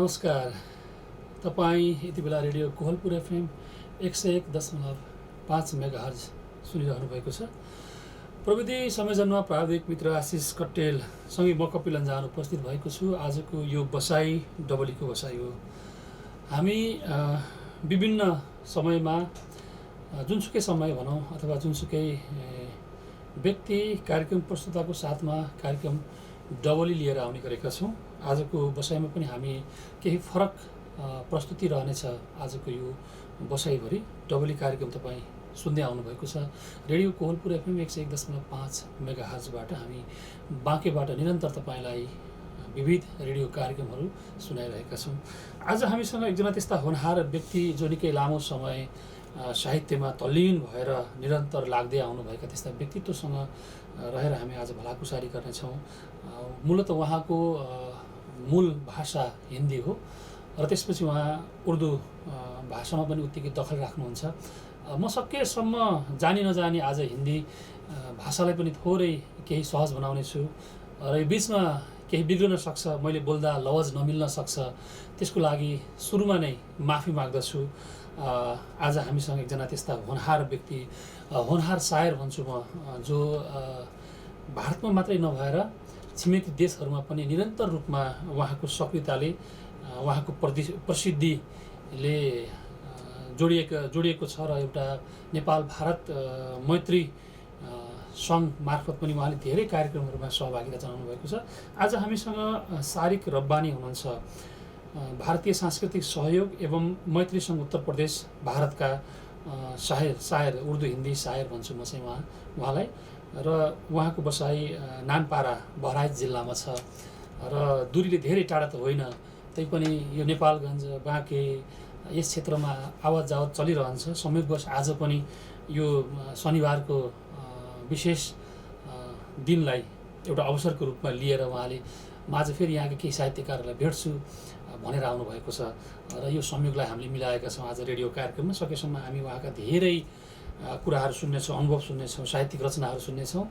नमस्कार। तपाईँ यति बेला radio Kohalpur FM 101.5 megahertz सुनिरहनु भएको छ। प्रविधि संयोजनमा प्राविधिक मित्र आशिष कट्टेल सँगै म कपिल अन्जान उपस्थित भएको छु। आजको यो बसाई डबलीको बसाई हो। हामी विभिन्न समयमा जुनसुकै समय भनौँ अथवा जुनसुकै व्यक्ति कार्यक्रम प्रस्तुताको साथमा कार्यक्रम डबली लिएर आउने गरेका छौँ। आजको बसाइमा पनि हामी केही फरक प्रस्तुति रहनेछ। आजको यो बसाइभरि डबली कार्यक्रम तपाईँ सुन्दै आउनुभएको छ। रेडियो कोहलपुर एफएम 101.5 मेगाहर्जबाट हामी बाँकेबाट निरन्तर तपाईँलाई विविध रेडियो कार्यक्रमहरू सुनाइरहेका छौँ। आज हामीसँग एकजना त्यस्ता होनहार व्यक्ति जो निकै लामो समय साहित्यमा तल्लीन भएर निरन्तर लाग्दै आउनुभएका त्यस्ता व्यक्तित्वसँग रहेर हामी आज भलाकुसारी गर्नेछौँ। मूलत उहाँको मूल भाषा हिन्दी हो र त्यसपछि उहाँ उर्दू भाषामा पनि उत्तिकै दखल राख्नुहुन्छ। म सकेसम्म जानी नजानी आज हिन्दी भाषालाई पनि थोरै केही सहज बनाउने छु र यो बिचमा केही बिग्रन सक्छ, मैले बोल्दा लवज नमिल्न सक्छ, त्यसको लागि सुरुमा नै माफी माग्दछु। आज हामीसँग एकजना त्यस्ता होनहार व्यक्ति, होनहार शायर भन्छु म, जो भारतमा मात्रै नभएर छिमेकी देशहरूमा पनि निरन्तर रूपमा उहाँको सक्रियताले, उहाँको प्रसिद्धिले जोडिएको छ र एउटा नेपाल भारत मैत्री सङ्घ मार्फत पनि उहाँले धेरै कार्यक्रमहरूमा सहभागिता जनाउनु भएको छ। आज हामीसँग सारिक रब्बानी हुनुहुन्छ। भारतीय सांस्कृतिक सहयोग एवं मैत्री सङ्घ उत्तर प्रदेश भारतका शायर उर्दू हिन्दी शायर भन्छु म चाहिँ उहाँलाई। र उहाँको बसाइ नानपारा बहराइच जिल्लामा छ र दूरीले धेरै टाढा त होइन, तैपनि यो नेपालगञ्ज बाँके यस क्षेत्रमा आवत जावत चलिरहन्छ। संयोगवश आज पनि यो शनिबारको विशेष दिनलाई एउटा अवसरको रूपमा लिएर उहाँले म आज फेरि यहाँका केही साहित्यकारहरूलाई भेट्छु भनेर आउनुभएको छ र यो संयोगलाई हामीले मिलाएका छौँ। आज रेडियो कार्यक्रममा सकेसम्म हामी उहाँका धेरै कुराहरू सुन्नेछौँ, अनुभव सुन्नेछौँ, साहित्यिक रचनाहरू सुन्नेछौँ।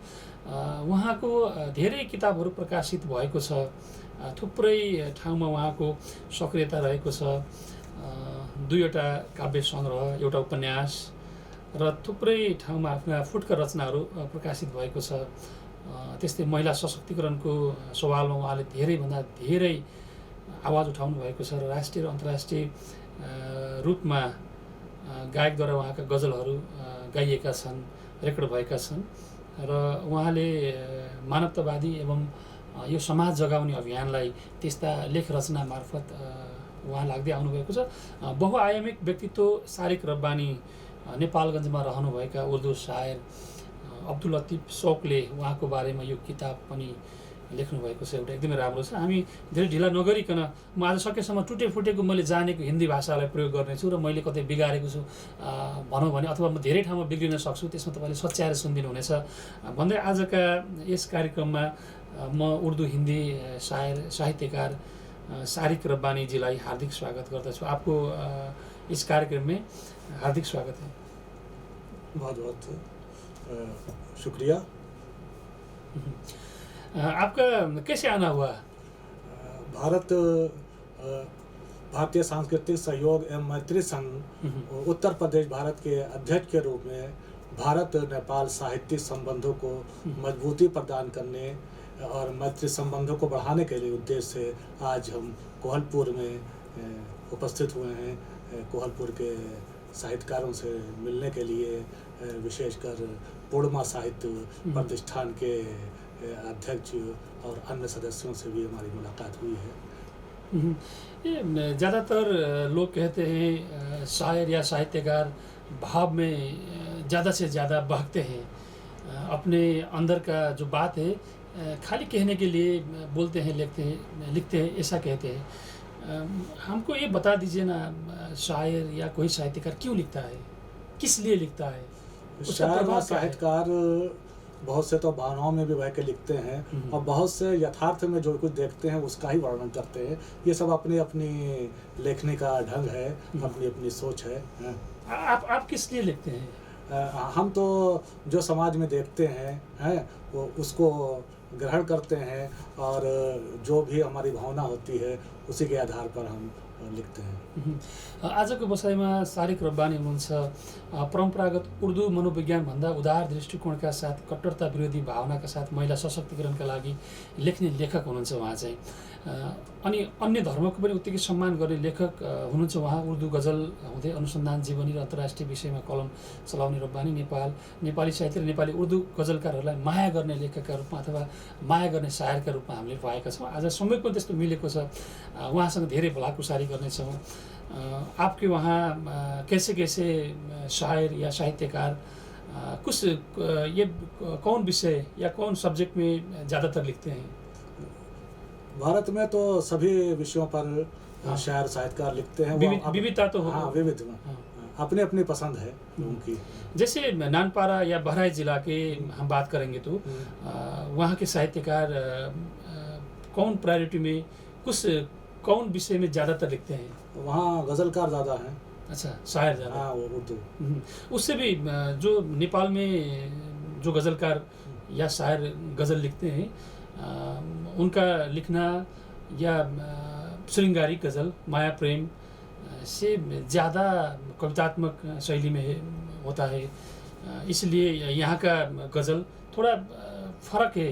उहाँको धेरै किताबहरू प्रकाशित भएको छ, थुप्रै ठाउँमा उहाँको सक्रियता रहेको छ। दुईवटा काव्य सङ्ग्रह, एउटा उपन्यास र थुप्रै ठाउँमा आफ्ना फुटकर रचनाहरू प्रकाशित भएको छ। त्यस्तै महिला सशक्तिकरणको सवालमा उहाँले धेरैभन्दा धेरै आवाज उठाउनु भएको छ र राष्ट्रिय र अन्तर्राष्ट्रिय रूपमा गायकद्वारा उहाँका गजलहरू गाइएका छन्, रेकर्ड भएका छन् र उहाँले मानवतावादी एवं यो समाज जगाउने अभियानलाई त्यस्ता लेख रचना मार्फत उहाँ लाग्दै आउनुभएको छ। बहुआयामिक व्यक्तित्व सारिक रब्बानी नेपालगञ्जमा रहनुभएका उर्दू शायर अब्दुल लतिफ शौकले उहाँको बारेमा यो किताब पनि लेख्नुभएको छ। एउटा एकदमै राम्रो छ। हामी धेरै ढिला नगरिकन म आज सकेसम्म टुटेफुटेको मैले जानेको हिन्दी भाषालाई प्रयोग गर्नेछु र मैले कतै बिगारेको छु भनौँ भने, अथवा म धेरै ठाउँमा बिग्रिन सक्छु, त्यसमा तपाईँले सच्याएर सुनिदिनु हुनेछ भन्दै आजका यस कार्यक्रममा म उर्दू हिन्दी शायर साहित्यकार सारिक रब्बानीजीलाई हार्दिक स्वागत गर्दछु। आपको इस कार्यक्रम में हार्दिक स्वागत है। बहुत बहुत शुक्रिया। आपका कैसे आना हुआ? भारतीय सांस्कृतिक सहयोग एवं मैत्री संघ उत्तर प्रदेश भारत के अध्यक्ष के रूप में भारत नेपाल साहित्यिक संबंधों को मजबूती प्रदान करने और मैत्री संबंधों को बढ़ाने के लिए उद्देश्य से आज हम कोहलपुर में उपस्थित हुए हैं। कोहलपुर के साहित्यकारों से मिलने के लिए, विशेषकर पूर्णिमा साहित्य प्रतिष्ठान के अध्यक्ष और अन्य सदस्यों से भी हमारी मुलाकात हुई है। ये ज़्यादातर लोग कहते हैं शायर या साहित्यकार भाव में ज़्यादा से ज़्यादा बहकते हैं, अपने अंदर का जो बात है खाली कहने के लिए बोलते हैं, लिखते हैं, ऐसा कहते हैं। हमको ये बता दीजिए ना, शायर या कोई साहित्यकार क्यों लिखता है, किस लिए लिखता है? शायर और साहित्यकार बहुत से तो भावनाओं में भी बह के लिखते हैं और बहुत से यथार्थ में जो कुछ देखते हैं उसका ही वर्णन करते हैं। ये सब अपनी अपनी लेखने का ढंग है, अपनी अपनी सोच है। आप किस लिए लिखते हैं? हम तो जो समाज में देखते हैं वो उसको ग्रहण करते हैं और जो भी हमारी भावना होती है उसी के आधार पर हम लिखते हैं। आजको बसाइमा सारिक रब्बानी हुनुहुन्छ परम्परागत उर्दू मनोविज्ञानभन्दा उदार दृष्टिकोणका साथ कट्टरता विरोधी भावनाका साथ महिला सशक्तिकरणका लागि लेख्ने लेखक हुनुहुन्छ उहाँ चाहिँ। अनि अन्य धर्मको पनि उत्तिकै सम्मान गर्ने लेखक हुनुहुन्छ उहाँ। उर्दू गजल हुँदै अनुसन्धान जीवनी र अन्तर्राष्ट्रिय विषयमा कलम चलाउने रब्बानी नेपाली साहित्य र नेपाली उर्दू गजलकारहरूलाई माया गर्ने लेखकका रूपमा अथवा माया गर्ने शायरका रूपमा हामीले पाएका छौँ। आज समय पनि त्यस्तो मिलेको छ, उहाँसँग धेरै भलाकुसारी गर्नेछौँ। आपके वहाँ कैसे कैसे शायर या साहित्यकार कुछ ये कौन विषय या कौन सब्जेक्ट में ज़्यादातर लिखते हैं? भारत में तो सभी विषयों पर शायर साहित्यकार लिखते हैं। विविधता तो हाँ, विविध अपनी अपनी पसंद है उनकी। जैसे नानपारा या बहराइच जिला के हम बात करेंगे तो वहाँ के साहित्यकार कौन प्रायोरिटी में कौन विषय में ज़्यादातर लिखते हैं? वहाँ गज़लकार ज़्यादा हैं। अच्छा, शायर ज़्यादा। हाँ, वो उर्दू। उससे भी जो नेपाल में जो गज़लकार या शायर गज़ल लिखते हैं उनका लिखना या श्रृंगारी गज़ल माया प्रेम से ज़्यादा कवितात्मक शैली में होता है, इसलिए यहाँ का गज़ल थोड़ा फर्क है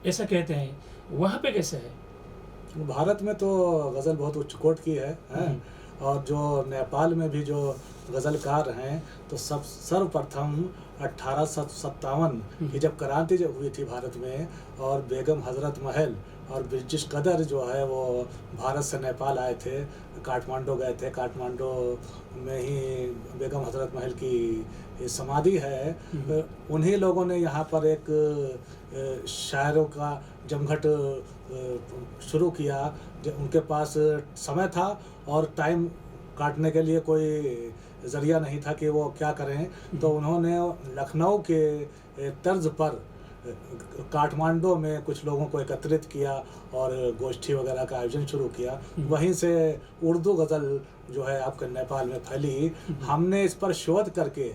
ऐसा कहते हैं। वहाँ पे कैसे है? भारत में तो गज़ल बहुत उच्च कोटि की है, और जो नेपाल में भी जो गज़लकार हैं तो सर्वप्रथम 1857 की जब क्रांति जब हुई थी भारत में, और बेगम हज़रत महल और ब्रिटिश कदर जो है वो भारत से नेपाल आए थे, काठमांडू गए थे। काठमांडू में ही बेगम हज़रत महल की समाधि है। उन्हीं लोगों ने यहाँ पर एक शायरों का जमघट शुरू किया। जब उनके पास समय था और टाइम काटने के लिए कोई ज़रिया नहीं था कि वो क्या करें, तो उन्होंने लखनऊ के तर्ज पर काठमांडू में कुछ लोगों को एकत्रित किया और गोष्ठी वगैरह का आयोजन शुरू किया। वहीं से उर्दू गज़ल जो है आपके नेपाल में फैली। हमने इस पर शोध करके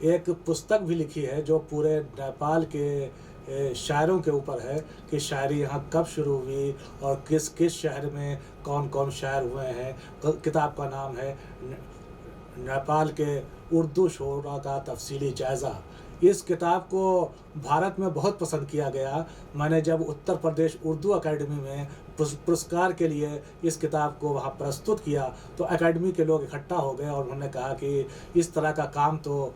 एक पुस्तक भी लिखी है जो पूरे नेपाल के शायरों के ऊपर है कि शायरी यहाँ कब शुरू हुई और किस किस शहर में कौन कौन शायर हुए हैं। किताब का नाम है नेपाल के उर्दू शोरा का तफसीली जायज़ा। इस किताब को भारत में बहुत पसंद किया गया। मैंने जब उत्तर प्रदेश उर्दू अकेडमी में पुरस्कार के लिए इस किताब को वहाँ प्रस्तुत किया तो अकेडमी के लोग इकट्ठा हो गए और उन्होंने कहा कि इस तरह का काम तो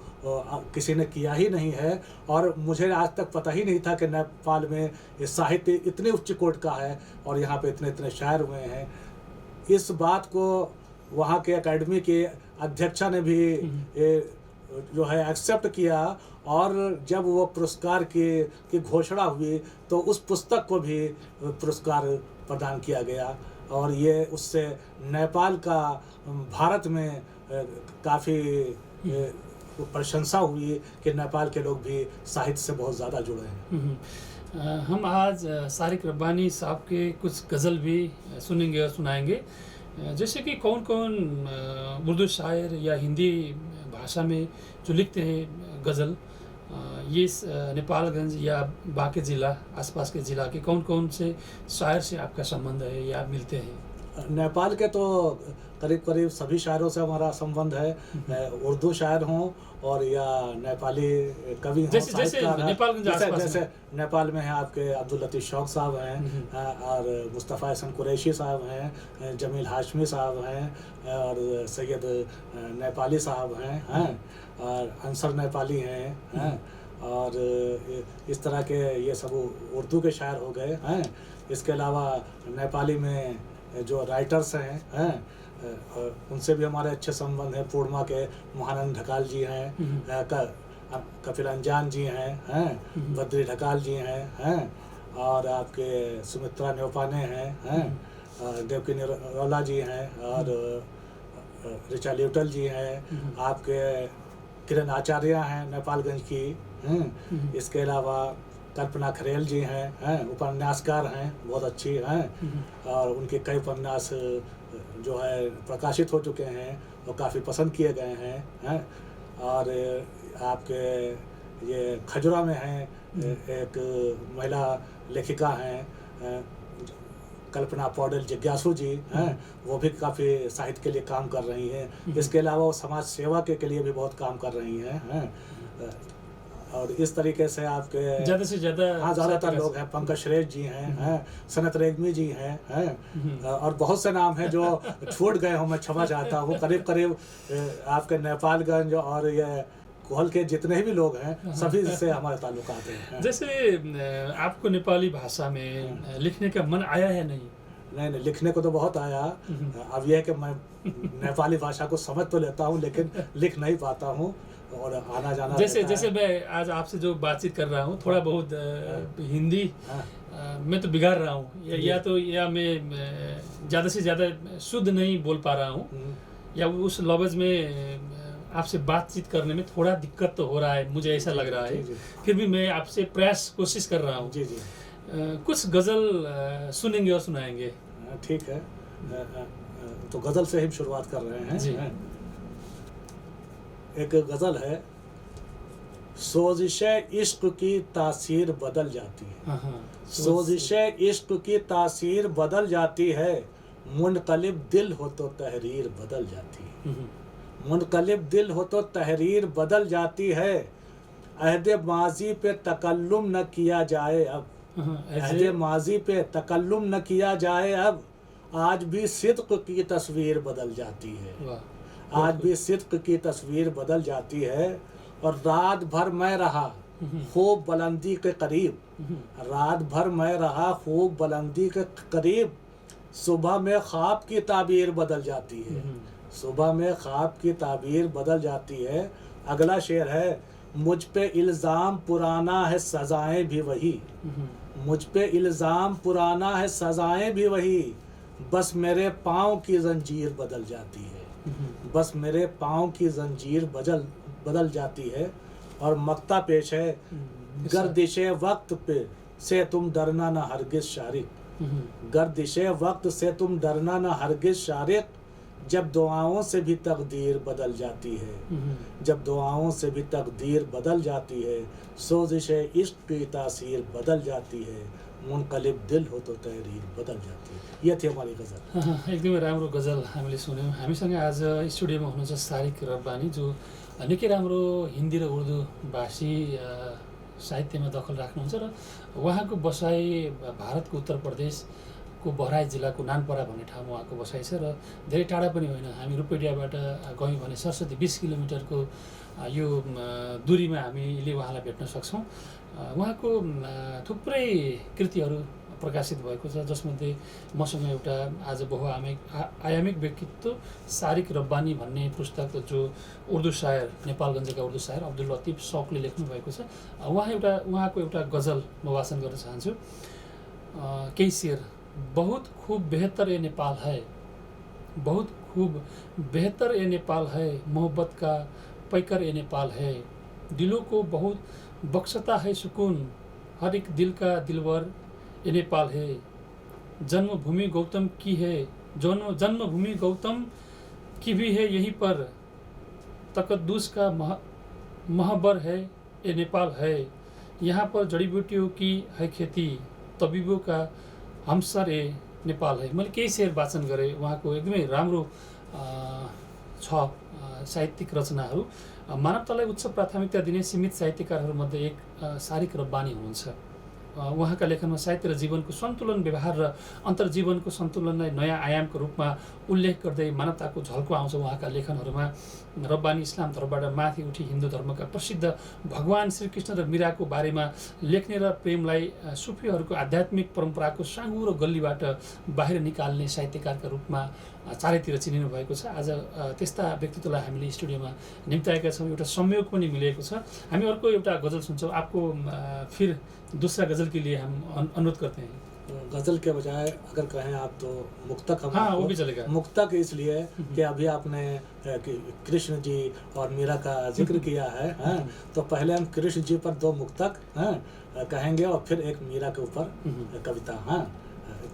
किसी ने किया ही नहीं है, और मुझे आज तक पता ही नहीं था कि नेपाल में ये साहित्य इतने उच्च कोटि का है और यहाँ पे इतने इतने शायर हुए हैं। इस बात को वहाँ के अकेडमी के अध्यक्षा ने भी जो है एक्सेप्ट किया, और जब वो पुरस्कार की घोषणा हुई तो उस पुस्तक को भी पुरस्कार प्रदान किया गया, और ये उससे नेपाल का भारत में काफ़ी प्रशंसा हुई कि नेपाल के लोग भी साहित्य से बहुत ज़्यादा जुड़े हैं। हम आज सारिक रब्बानी साहब के कुछ गज़ल भी सुनेंगे और सुनाएंगे, जैसे कि कौन कौन उर्दू शायर या हिंदी भाषा में जो लिखते हैं गज़ल, ये नेपालगंज या बाकी ज़िला आसपास के ज़िला के कौन कौन से शायर से आपका संबंध है या मिलते हैं? नेपाल के तो करीब करीब सभी शायरों से हमारा संबंध है, उर्दू शायर हों और या नेपाली कवि हों, जैसे नेपाल में है आपके अब्दुल लतीफ़ शौक़ साहब हैं, और मुस्तफ़ा हसन कुरैशी साहब हैं, जमील हाशमी साहब हैं, और सैयद नेपाली साहब हैं, और अंसर नेपाली हैं, और इस तरह के ये सब उर्दू के शायर हो गए हैं। इसके अलावा नेपाली में जो राइटर्स हैं उनसे भी हमारे अच्छे संबंध हैं। पूर्णिमा के महानंद ढकाल जी हैं, कपिल अंजान जी हैं, बद्री ढकाल जी हैं, और आपके सुमित्रा न्योपाने हैं, देवकी निरौला जी हैं, और ऋचा ल्यूटल जी हैं, आपके किरण आचार्य हैं नेपालगंज की। इसके अलावा कल्पना खरेल जी हैं, उपन्यासकार हैं, बहुत अच्छी हैं, और उनके कई उपन्यास जो है प्रकाशित हो चुके हैं और काफ़ी पसंद किए गए हैं। और आपके ये खजुरा में हैं, एक महिला लेखिका हैं कल्पना पौडेल जिज्ञासु जी हैं, वो भी काफ़ी साहित्य के लिए काम कर रही हैं। इसके अलावा वो समाज सेवा के लिए भी बहुत काम कर रही हैं। और इस तरीके से आपके ज़्यादा से ज़्यादा हाँ ज़्यादातर लोग हैं। पंकज श्रेष्ठ जी हैं, सनत रेग्मी जी हैं, और बहुत से नाम हैं जो छूट गए हों, मैं क्षमा चाहता हूँ। करीब करीब आपके नेपालगंज और ये कोहल के जितने भी लोग हैं सभी से हमारे ताल्लुकात हैं। जैसे आपको नेपाली भाषा में लिखने का मन आया है नहीं? नहीं, लिखने को तो बहुत आया। अब यह है कि मैं नेपाली भाषा को समझ तो लेता हूँ लेकिन लिख नहीं पाता हूँ, और आना जाना जैसे मैं आज आपसे जो बातचीत कर रहा हूँ थोड़ा बहुत हिंदी मैं तो बिगाड़ रहा हूँ, या मैं ज़्यादा से ज़्यादा शुद्ध नहीं बोल पा रहा हूँ, या उस लफ्ज़ में आपसे बातचीत करने में थोड़ा दिक्कत तो हो रहा है, मुझे ऐसा लग रहा है। फिर भी मैं आपसे कोशिश कर रहा हूँ। जी जी। कुछ गज़ल सुनेंगे और सुनाएंगे? ठीक है, तो गज़ल से ही शुरुआत कर रहे हैं जी। एक गज़ल है, सोजिशे इश्क की तासीर बदल जाती है। सोजिशे इश्क की तासीर बदल जाती है, मुनकलिब दिल हो तो तहरीर बदल जाती है। मुनकलिब दिल हो तो तहरीर बदल जाती है, अहद माजी पे तकल्लुम न किया जाए अब। अहद माजी पे तकल्लुम न किया जाए अब, आज भी सिद्क की तस्वीर बदल जाती है। आज भी सिद्क की तस्वीर बदल जाती है, और रात भर मैं रहा खूब बुलंदी के करीब। रात भर मैं रहा खूब बुलंदी के करीब, सुबह में ख्वाब की ताबीर बदल जाती है। सुबह में ख्वाब की ताबीर बदल जाती है। अगला शेर है, मुझ पे इल्ज़ाम पुराना है सज़ाएं भी वही। मुझ पे इल्ज़ाम पुराना है सज़ाएं भी वही, बस मेरे पाँव की जंजीर बदल जाती है। बस मेरे पाँव की जंजीर बदल जाती है। और मक्ता पेश है, गर्दिशे वक्त पे से तुम डरना न हरगिज़ शारिक। गर्दिशे वक्त से तुम डरना न हरगिज़ शारिक, जब दुआओं से भी तकदीर बदल जाती है। जब दुआओं से भी तकदीर बदल जाती है, सोजिशे इश्क की तासीर बदल जाती है, मुनकलिब दिल हो तो तहरीर बदल जाती है। ये थी हमारी गज़ल। एकदमै राम्रो गज़ल हामीले सुन्यौँ। हामीसँग आज स्टुडियोमा हुनुहुन्छ सारिक रब्बानी, जो निकै राम्रो हिन्दी र उर्दू भाषी साहित्यमा दखल राख्नुहुन्छ, र उहाँको बसाइ भारतको उत्तर प्रदेशको बहराइच जिल्लाको नानपरा भन्ने ठाउँमा उहाँको बसाइ छ, र धेरै टाढा पनि होइन। हामी रूपैडियाबाट गयौँ भने 20 किलोमिटरको यो दूरीमा हामीले उहाँलाई भेट्न सक्छौँ। उहाँको थुप्रै कृतिहरू प्रकाशित भएको छ, जसमध्ये मसँग एउटा आज बहुआयामिक व्यक्तित्व सारिक रब्बानी भन्ने पुस्तक, जो उर्दू शायर, नेपालगञ्जका उर्दू शायर अब्दुल लतिफ शौकले लेख्नु भएको छ। उहाँको एउटा गजल म वाचन गर्न चाहन्छु। केही शेर। बहुत खूब बेहतर ये नेपाल है, बहुत खूब बेहतर ये नेपाल है, मोहब्बत का पैकर ये नेपाल है, दिलों को बहुत बख्शता है सुकून, हर एक दिल का दिलवर ये नेपाल है, जन्मभूमि गौतम की है, जन्मभूमि गौतम की भी है यहीं पर, तकद्दुस का महबर है ये नेपाल है, यहाँ पर जड़ी बूटियों की है खेती, तबिबों का हमसर ए नेपाल है। मैले केही शेर वाचन गरेँ। उहाँको एकदमै राम्रो छ साहित्यिक रचनाहरू। मानवतालाई उच्च प्राथमिकता दिने सीमित साहित्यकारहरूमध्ये एक सारिक रब्बानी हुनुहुन्छ। उहाँका लेखनमा साहित्य र जीवनको सन्तुलन, व्यवहार र अन्तर्जीवनको सन्तुलनलाई नयाँ आयामको रूपमा उल्लेख गर्दै मानवताको झल्को आउँछ उहाँका लेखनहरूमा। रब्बानी इस्लाम धर्मबाट माथि उठी हिन्दू धर्मका प्रसिद्ध भगवान श्रीकृष्ण र मीराको बारेमा लेख्ने र प्रेमलाई सुफीहरूको आध्यात्मिक परम्पराको साँघुरो गल्लीबाट बाहिर निकाल्ने साहित्यकारका रूपमा चारैतिर चिनिनु भएको छ। आज त्यस्ता व्यक्तित्वलाई हामीले स्टुडियोमा निम्ताएका छौँ। एउटा संयोग पनि मिलेको छ। हामी अर्को एउटा गजल सुन्छौँ। आपको फिर दूसरा गजल के लिए हम अनुरोध करते हैं। गज़ल के बजाय अगर कहें आप तो मुक्तक हम, हाँ, वो भी चलेगा। मुक्तक इसलिए कि अभी आपने कृष्ण जी और मीरा का जिक्र किया है, तो पहले हम कृष्ण जी पर 2 मुक्तक कहेंगे और फिर एक मीरा के ऊपर कविता।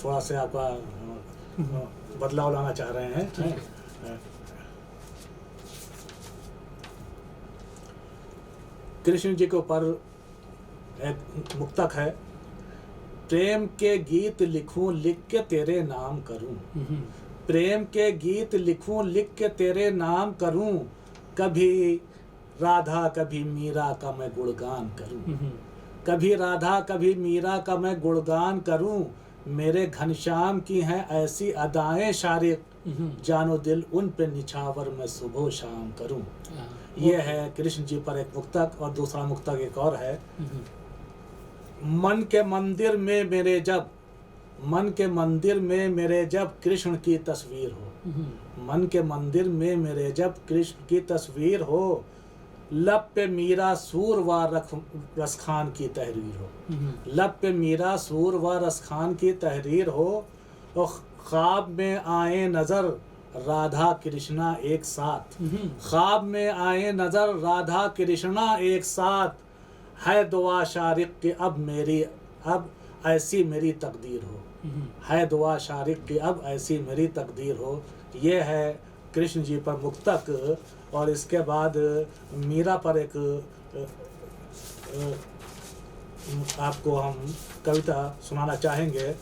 थोड़ा से आपका बदलाव लाना चाह रहे हैं। कृष्ण जी के ऊपर एक मुक्तक है, प्रेम के गीत लिखूं लिख के तेरे नाम करूं, प्रेम के गीत लिखूं लिख के तेरे नाम करूं, कभी राधा कभी मीरा का मैं गुणगान करूं, कभी राधा कभी मीरा का मैं गुणगान करूं, मेरे घनश्याम की हैं ऐसी अदाएं शारिक, जानो दिल उन पे निछावर मैं सुबह शाम करूं। ये है कृष्ण जी पर एक मुक्तक। और दूसरा मुक्तक एक और है, मन के मंदिर में मेरे जब, मन के मंदिर में मेरे जब कृष्ण की तस्वीर हो, मन के मंदिर में मेरे जब कृष्ण की तस्वीर हो, लब पे मीरा सूर व रसखान की तहरीर हो, लब पे मीरा सूर व रसखान की तहरीर हो, और ख्वाब में आए नजर राधा कृष्णा एक साथ, ख्वाब में आए नजर राधा कृष्णा एक साथ, है दुआ शारिक के अब मेरी, अब ऐसी मेरी तकदीर हो, है दुआ शारिक की अब ऐसी मेरी तकदीर हो। ये है कृष्ण जी पर मुक्तक। और इसके बाद मीरा पर एक आपको हम कविता सुनाना चाहेंगे।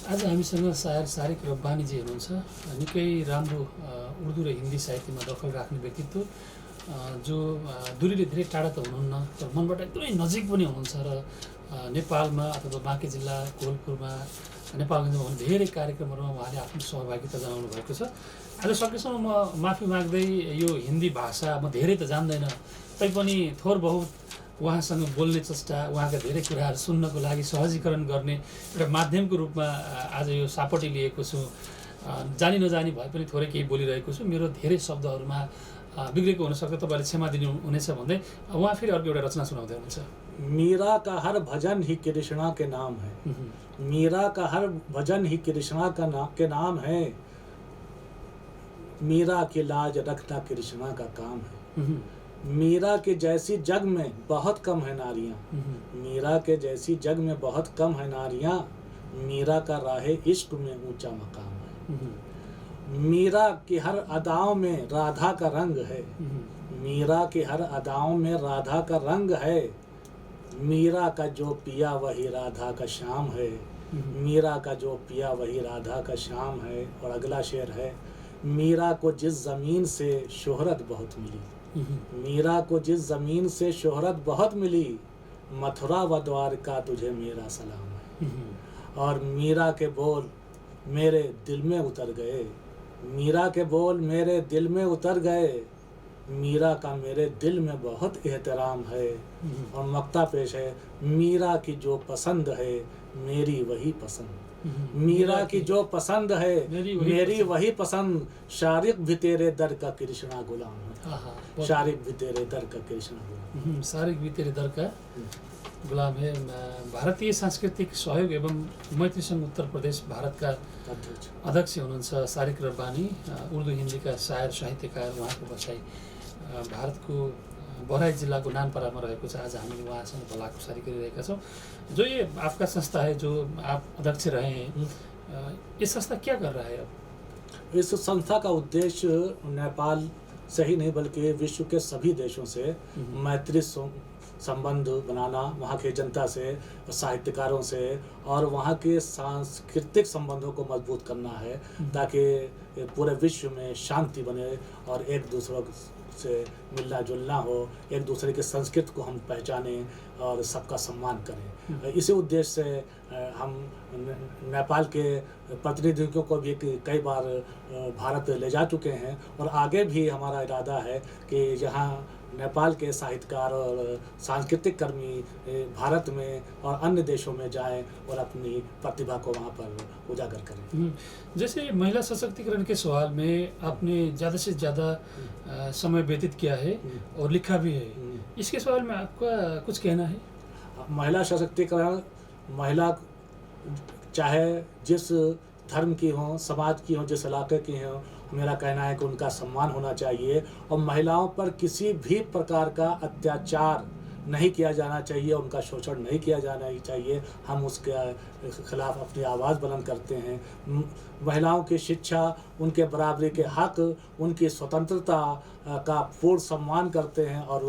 आज हामीसँग सायर सारिक रब्बानीजी हुनुहुन्छ। निकै राम्रो उर्दू र हिन्दी साहित्यमा दखल राख्ने व्यक्तित्व, जो दूरीले धेरै टाढा त हुनुहुन्न तर मनबाट एकदमै नजिक पनि हुनुहुन्छ र नेपालमा अथवा बाँके जिल्ला कोलपुरमा नेपालगञ्जमा हुने धेरै कार्यक्रमहरूमा उहाँले आफ्नो सहभागिता जनाउनु भएको छ। आज सकेसम्म म माफी माग्दै यो हिन्दी भाषा म धेरै त जान्दैन, तैपनि थोर बहुत उहाँसँग बोल्ने चेष्टा, उहाँका धेरै कुराहरू सुन्नको लागि सहजीकरण गर्ने एउटा माध्यमको रूपमा आज यो सापटी लिएको छु। जानी नजानी भए पनि थोरै केही बोलिरहेको छु, मेरो धेरै शब्दहरूमा बिग्रेको हुनसक्छ, तपाईँले क्षमा दिनु हुनेछ भन्दै उहाँ फेरि अर्को एउटा रचना सुनाउँदै हुनुहुन्छ। मीरा का हर भजन ही कृष्णा के नाम है, मीरा का हर भजन ही कृष्णा के नाम है, मीरा की लाज रखना कृष्णा का काम है, मीरा के जैसी जग में बहुत कम है नारियां, मीरा के जैसी जग में बहुत कम है नारियां, मीरा का राहे इश्क में ऊंचा मकाम है, मीरा की हर अदाओं में राधा का रंग है, मीरा की हर अदाओं में राधा का रंग है, मीरा का जो पिया वही राधा का श्याम है, मीरा का जो पिया वही राधा का श्याम है। और अगला शेर है, मीरा को जिस ज़मीन से शोहरत बहुत मिली, मीरा को जिस ज़मीन से शोहरत बहुत मिली, मथुरा व द्वारका तुझे मेरा सलाम है। और मीरा के बोल मेरे दिल में उतर गए, मीरा के बोल मेरे दिल में उतर गए, मीरा का मेरे दिल में बहुत एहतराम है। और मक्ता पेश है, मीरा की जो पसंद है मेरी वही पसंद, मीरा की जो पसंद है मेरी वही पसंद, शारिक भी तेरे दर का कृष्णा गुलाम है, शारिक भी तेरे दर का कृष्णा गुलाम, शारिक भी तेरे दर का गुलाम है। भारतीय सांस्कृतिक सहयोग एवं मैत्री संघ उत्तर प्रदेश भारतका अध्यक्ष हुनुहुन्छ सारिक रब्बानी, उर्दू हिन्दीका शायर साहित्यकार। उहाँको बसाइ भारतको बहराइच जिल्लाको नानपाडामा रहेको छ। आज हामी उहाँसँग भलाकुसारी गरिरहेका छौँ। जो ये आपका संस्था है, जो आप अध्यक्ष रहे हैं, ये संस्था क्या कर रहा है अब? इस संस्था का उद्देश्य नेपाल से ही नहीं बल्कि विश्व के सभी देशों से मैत्री संबंध बनाना, वहाँ के जनता से, साहित्यकारों से, और वहाँ के सांस्कृतिक संबंधों को मजबूत करना है, ताकि पूरे विश्व में शांति बने और एक दूसरों से मिलना जुलना हो, एक दूसरे के संस्कृति को हम पहचानें और सबका सम्मान करें। इसी उद्देश्य से हम नेपाल के प्रतिनिधियों को भी कई बार भारत ले जा चुके हैं और आगे भी हमारा इरादा है कि यहाँ नेपाल के साहित्यकार और सांस्कृतिक कर्मी भारत में और अन्य देशों में जाएं और अपनी प्रतिभा को वहाँ पर उजागर करें। जैसे महिला सशक्तिकरण के सवाल में आपने ज़्यादा से ज़्यादा समय व्यतीत किया है और लिखा भी है, इसके सवाल में आपका कुछ कहना है? महिला सशक्तिकरण, महिला चाहे जिस धर्म की हो, समाज की हो, जिस इलाके की हो, मेरा कहना है कि उनका सम्मान होना चाहिए और महिलाओं पर किसी भी प्रकार का अत्याचार नहीं किया जाना चाहिए, उनका शोषण नहीं किया जाना चाहिए। हम उसके खिलाफ अपनी आवाज़ बुलंद करते हैं। महिलाओं की शिक्षा, उनके बराबरी के हक, उनकी स्वतंत्रता का पूर्ण सम्मान करते हैं और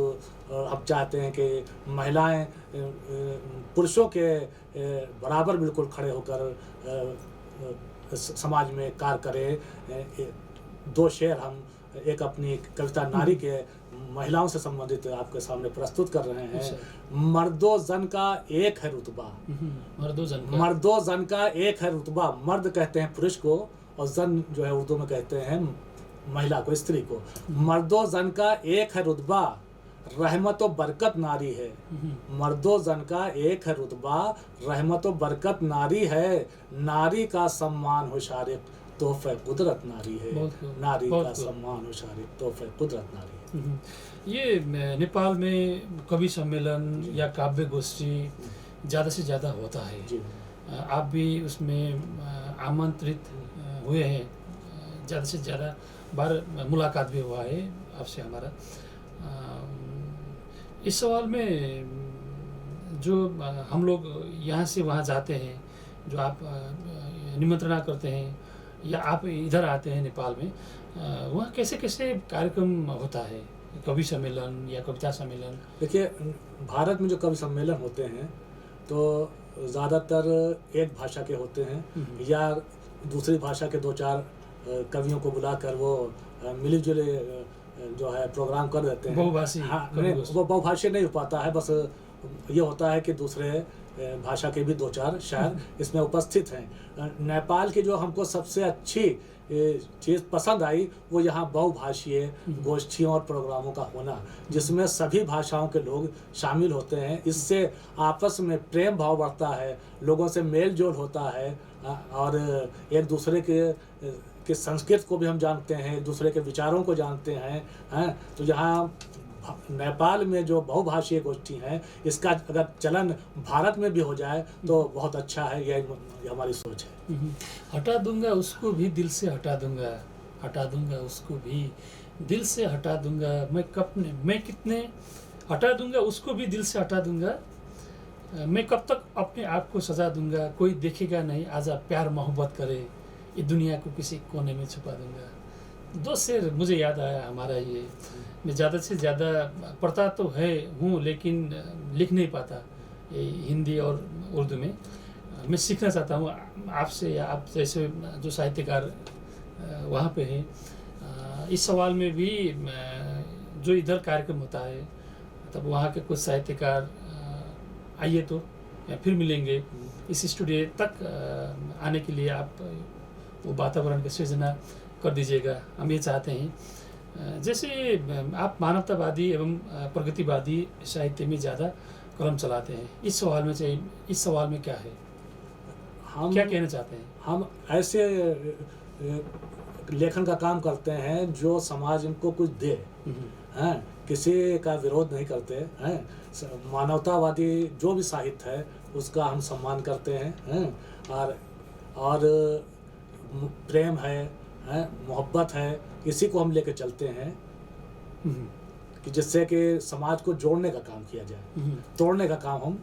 हम चाहते हैं कि महिलाएं पुरुषों के बराबर बिल्कुल खड़े होकर समाज में कार्य करें। 2 शेर हम एक अपनी कविता नारी के महिलाओं से संबंधित आपके सामने प्रस्तुत कर रहे हैं। मर्दो जन का एक है रुतबा, मर्दो जन का एक है रुतबा। मर्द कहते हैं पुरुष को और जन जो है उर्दू में कहते हैं महिला को, स्त्री को। मर्दो जन का एक है रुतबा, रहमत व बरकत नारी है। मर्दो जन का एक है रुतबा, रहमत व बरकत नारी है। नारी का सम्मान हो शारिक, तोहफे कुदरत नारी है। नारी का सम्मान हो शारिक, तोहफे कुदरत नारी है। ये नेपाल में कवि सम्मेलन या काव्य गोष्ठी ज़्यादा से ज़्यादा होता है जी। आप भी उसमें आमंत्रित हुए हैं, ज़्यादा से ज़्यादा बार मुलाकात भी हुआ है आपसे हमारा। इस सवाल में जो हम लोग यहाँ से वहाँ जाते हैं, जो आप निमंत्रणा करते हैं या आप इधर आते हैं नेपाल में, वहाँ कैसे कैसे कार्यक्रम होता है, कवि सम्मेलन या कविता सम्मेलन? देखिए, भारत में जो कवि सम्मेलन होते हैं तो ज़्यादातर एक भाषा के होते हैं या दूसरी भाषा के 2-4 कवियों को बुलाकर वो मिली जुले जो है प्रोग्राम कर देते हैं। बहुभाषी? हाँ, वो बहुभाषी नहीं हो पाता है, बस ये होता है कि दूसरे भाषा के भी 2-4 शायर इसमें उपस्थित हैं। नेपाल की जो हमको सबसे अच्छी चीज़ पसंद आई वो यहाँ बहुभाषीय गोष्ठियों और प्रोग्रामों का होना, जिसमें सभी भाषाओं के लोग शामिल होते हैं। इससे आपस में प्रेम भाव बढ़ता है, लोगों से मेल जोल होता है और एक दूसरे के संस्कृत को भी हम जानते हैं, एक दूसरे के विचारों को जानते हैं। तो यहाँ नेपाल में जो बहुभाषीय गोष्ठी हैं, इसका अगर चलन भारत में भी हो जाए तो बहुत अच्छा है। यह हमारी सोच है। हटा दूंगा उसको भी दिल से हटा दूंगा, हटा दूंगा उसको भी दिल से हटा दूंगा। मैं कितने हटा दूंगा उसको भी दिल से हटा दूंगा। मैं कब तक अपने आप को सजा दूंगा, कोई देखेगा नहीं, आजा प्यार मोहब्बत करे, ये दुनिया को किसी कोने में छुपा दूंगा। 2 शेर मुझे याद आया हमारा ये। मैं ज़्यादा से ज़्यादा पढ़ता तो हूँ लेकिन लिख नहीं पाता ये हिंदी और उर्दू में। मैं सीखना चाहता हूँ आपसे या आप जैसे जो साहित्यकार वहाँ पे हैं। इस सवाल में भी जो इधर कार्यक्रम होता है तब वहाँ के कुछ साहित्यकार आइए तो या फिर मिलेंगे। इस स्टूडियो तक आने के लिए आप वो वातावरण की सृजना कर दीजिएगा, हम ये चाहते हैं। जैसे आप मानवतावादी एवं प्रगतिवादी साहित्य में ज़्यादा कलम चलाते हैं, इस सवाल में क्या है, हम क्या कहना चाहते हैं? हम ऐसे लेखन का काम करते हैं जो समाज को कुछ दे, हैं, किसी का विरोध नहीं करते हैं। मानवतावादी जो भी साहित्य है उसका हम सम्मान करते हैं और प्रेम है, मोहब्बत है, इसी को हम लेके चलते हैं कि जिससे कि समाज को जोड़ने का काम किया जाए, तोड़ने का काम हम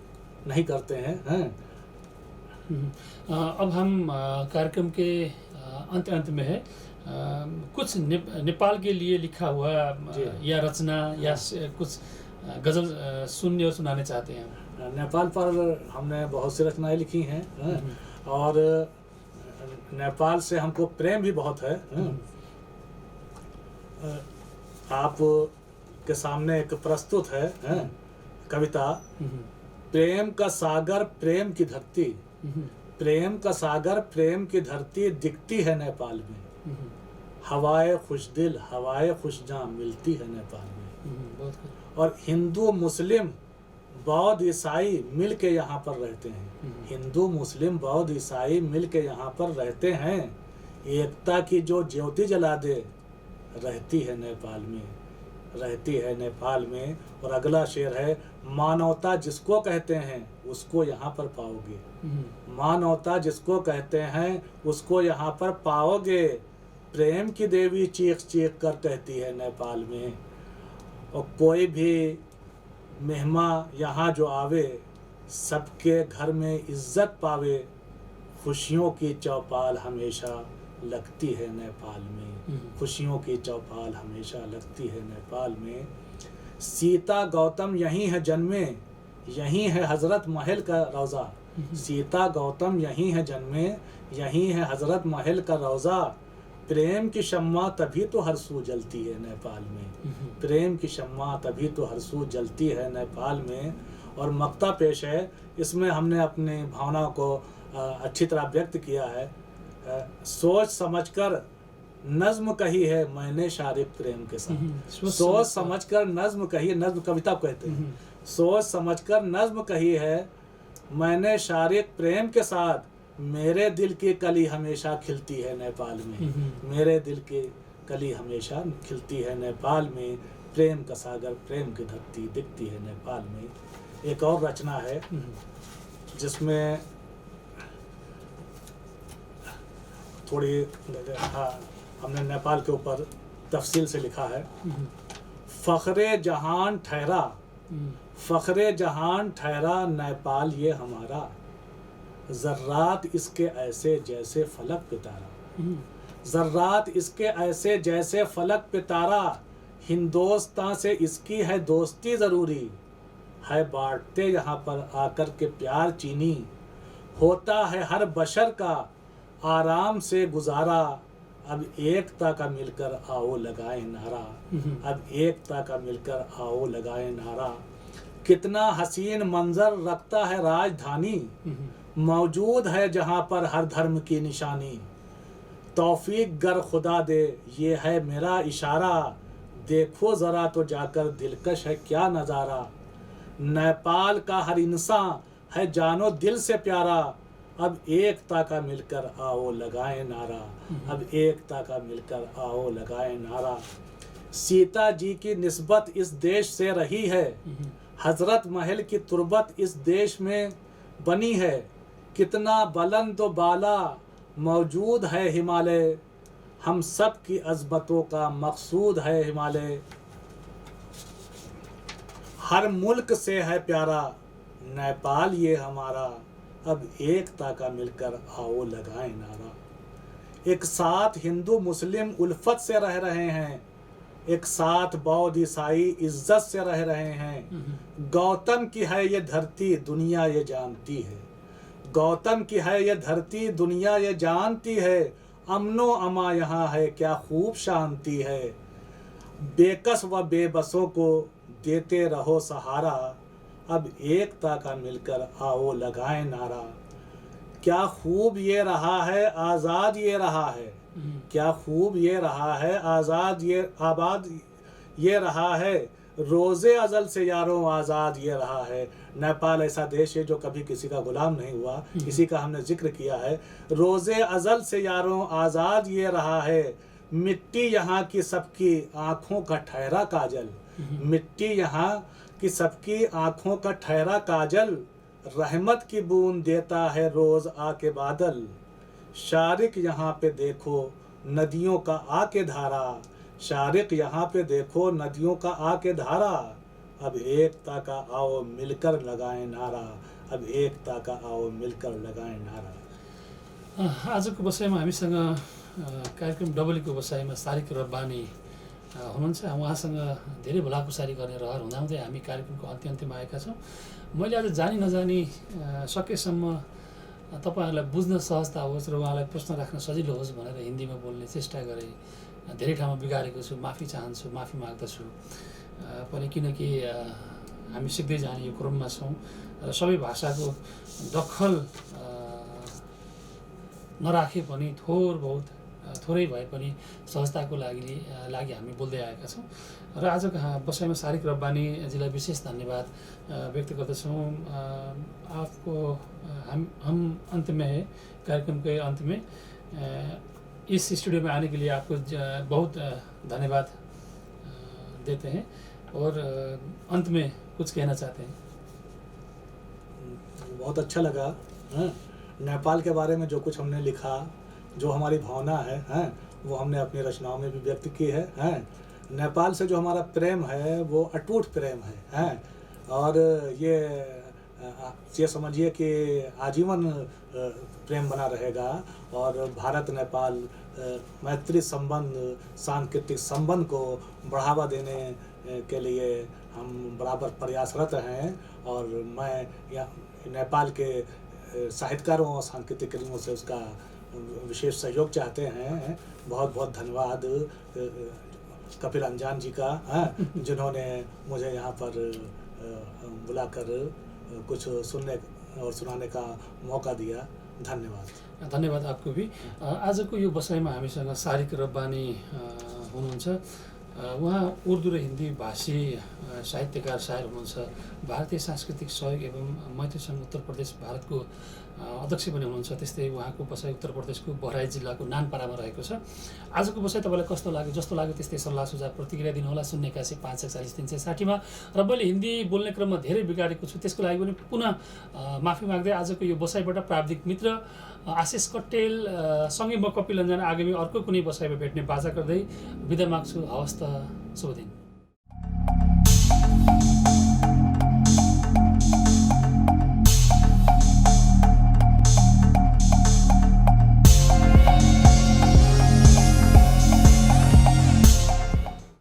नहीं करते हैं। अब हम कार्यक्रम के अंत में है। कुछ नेपाल के लिए लिखा हुआ या रचना या कुछ गजल सुनने और सुनाने चाहते हैं? नेपाल पर हमने बहुत सी रचनाएं लिखी हैं और नेपाल से हमको प्रेम भी बहुत है। आप के सामने एक प्रस्तुत है कविता। प्रेम का सागर प्रेम की धरती, प्रेम का सागर प्रेम की धरती दिखती है नेपाल में। हवाए खुशदिल हवाए खुशजां मिलती है नेपाल में। और हिंदू मुस्लिम बौद्ध ईसाई मिल के यहाँ पर रहते हैं। हिंदू मुस्लिम बौद्ध ईसाई मिल के यहाँ पर रहते हैं। एकता की जो ज्योति जला दे रहती है नेपाल में, रहती है नेपाल में। और अगला शेर है, मानवता जिसको कहते हैं उसको यहाँ पर पाओगे। मानवता जिसको कहते हैं उसको यहाँ पर पाओगे। प्रेम की देवी चीख चीख कर कहती है नेपाल में। और कोई भी मेहमा यहाँ जो आवे, सबके घर में इज्जत पावे, खुशियों की चौपाल हमेशा लगती है नेपाल में, खुशियों की चौपाल हमेशा लगती है नेपाल में। सीता गौतम यहीं है जन्मे, यहीं है हजरत महल का रोज़ा। सीता गौतम यहीं है जन्मे, यहीं है हजरत महल का रोज़ा। प्रेम की शम्मा तभी तो हर सू जलती है नेपाल में, प्रेम की शम्मा तभी तो हर सू जलती है नेपाल में। और मक्ता पेश है, इसमें हमने अपनी भावना को अच्छी तरह व्यक्त किया है। सोच समझकर नज्म कही है मैंने शारिक प्रेम के साथ। सोच समझकर नज्म कही, नज्म कविता को कहते हैं। सोच समझकर नज्म कही है मैंने शारिक प्रेम के साथ, मेरे दिल की कली हमेशा खिलती है नेपाल में, मेरे दिल की कली हमेशा खिलती है नेपाल में। प्रेम का सागर, प्रेम की धरती दिखती है नेपाल में। एक और रचना है जिसमें थोड़ी हमने नेपाल के ऊपर तफसील से लिखा है। फ़ख्रे जहान ठहरा, फ़ख्रे जहान ठहरा नेपाल ये हमारा, ज़र्रात इसके ऐसे जैसे फलक पे तारा, ज़र्रात इसके ऐसे जैसे फलक पे तारा। हिंदोस्तां से इसकी है दोस्ती ज़रूरी, है बांटते यहाँ पर आकर के प्यार चीनी। होता है हर बशर का आराम से गुजारा, अब एकता का मिलकर आओ लगाए नारा, अब एकता का मिलकर आओ लगाए नारा। कितना हसीन मंजर रखता है राजधानी, मौजूद है जहाँ पर हर धर्म की निशानी। तौफीक गर खुदा दे ये है मेरा इशारा, देखो ज़रा तो जाकर दिलकश है क्या नज़ारा। नेपाल का हर इंसान है जानो दिल से प्यारा, अब एकता का मिलकर आओ लगाए नारा, अब एकता का मिलकर आओ लगाए नारा। सीता जी की निस्बत इस देश से रही है, हजरत महल की तुरबत इस देश में बनी है। कितना बुलंद व बाला मौजूद है हिमालय, हम सब की अज़मतों का मकसूद है हिमालय। हर मुल्क से है प्यारा नेपाल ये हमारा, अब एकता का मिलकर आओ लगाए नारा। एक साथ हिंदू मुस्लिम उल्फत से रह रहे हैं, एक साथ बौद्ध ईसाई इज्जत से रह रहे हैं। गौतम की है ये धरती दुनिया ये जानती है, गौतम की है ये धरती दुनिया ये जानती है। अमनो अमा यहाँ है क्या खूब शांति है, बेकस व बेबसों को देते रहो सहारा, अब एकता का मिलकर आओ लगाए नारा। क्या खूब ये रहा है आज़ाद ये रहा है, क्या खूब ये रहा है आज़ाद ये आबाद ये रहा है। रोज़े अज़ल से यारों आज़ाद ये रहा है। नेपाल ऐसा देश है जो कभी किसी का गुलाम नहीं हुआ, इसी का हमने जिक्र किया है। रोज़े अज़ल से यारों आज़ाद ये रहा है, मिट्टी यहाँ की सबकी आँखों का ठहरा काजल, मिट्टी यहाँ की सबकी आँखों का ठहरा काजल। रहमत की बूंद देता है रोज़ आके बादल, शारिक यहाँ पे देखो नदियों का आके धारा, शारिक यहाँ पे देखो नदियों का आके धारा। अब एकता का आओ मिलकर लगाए नारा, अब एकता का आओ मिलकर लगाए नारा। आजको बसाइमा हामीसँग कार्यक्रम डबलीको बसाइमा सारिक रब्बानी हुनुहुन्छ। उहाँसँग धेरै भलाकुसारी गर्ने रहर हुँदाहुँदै हामी कार्यक्रमको अन्त्यमा आएका छौँ। मैले आज जानी नजानी सकेसम्म तपाईँहरूलाई बुझ्न सहजता होस् र उहाँलाई प्रश्न राख्न सजिलो होस् भनेर हिन्दीमा बोल्ने चेष्टा गरेँ। धेरै ठाउँमा बिगारेको छु, माफी चाहन्छु, माफी माग्दछु पनि, किनकि हामी सिक्दै जाने यो क्रममा छौँ र सबै भाषाको दखल नराखे पनि थोरै भए पनि सहजताको लागि हामी बोल्दै आएका छौँ। र आजको बसाइमा सारिक रब्बानीजीलाई विशेष धन्यवाद व्यक्त गर्दछौँ। आपको हम अंत में है, कार्यक्रम के अंत में इस स्टूडियो में आने के लिए आपको बहुत धन्यवाद देते हैं और अंत में कुछ कहना चाहते हैं। बहुत अच्छा लगा नेपाल के बारे में जो कुछ हमने लिखा, जो हमारी भावना है वो हमने अपनी रचनाओं में भी व्यक्त की है। नेपाल से जो हमारा प्रेम है वो अटूट प्रेम है। और ये समझिए कि आजीवन प्रेम बना रहेगा। और भारत नेपाल मैत्री संबंध, सांस्कृतिक संबंध को बढ़ावा देने के लिए हम बराबर प्रयासरत हैं। और मैं नेपाल के साहित्यकारों और सांस्कृतिक कर्मियों से उसका विशेष सहयोग चाहते हैं। बहुत बहुत धन्यवाद कपिल अंजान जी का, जिन्होंने मुझे यहाँ पर बुलाकर कुछ सुनने और सुनाने का मौका दिया। धन्यवाद। धन्यवाद आपको भी। आजको यो बसाइमा हामीसँग सारिक रब्बानी हुनुहुन्छ। उहाँ उर्दू र हिन्दी भाषी साहित्यकार शायर हुनुहुन्छ। भारतीय सांस्कृतिक सहयोग एवं मैत्री सङ्घ उत्तर प्रदेश भारतको अध्यक्ष पनि हुनुहुन्छ। त्यस्तै उहाँको बसाइ उत्तर प्रदेशको बहराइच जिल्लाको नानपाडामा रहेको छ। आजको बसाइ तपाईँलाई कस्तो लाग्यो? जस्तो लाग्यो त्यस्तै सल्लाह सुझाव प्रतिक्रिया दिनुहोला 081 541 360 मा। र मैले हिन्दी बोल्ने क्रममा धेरै बिगाडेको छु, त्यसको लागि पनि पुनः माफी माग्दै आजको यो बसाइबाट प्राविधिक मित्र आशिष कट्टेल सँगै म कपिल अन्जान आगामी अर्को कुनै बसाइमा भेट्ने बाचा गर्दै बिदा माग्छु। हवस् त, शुभ दिन।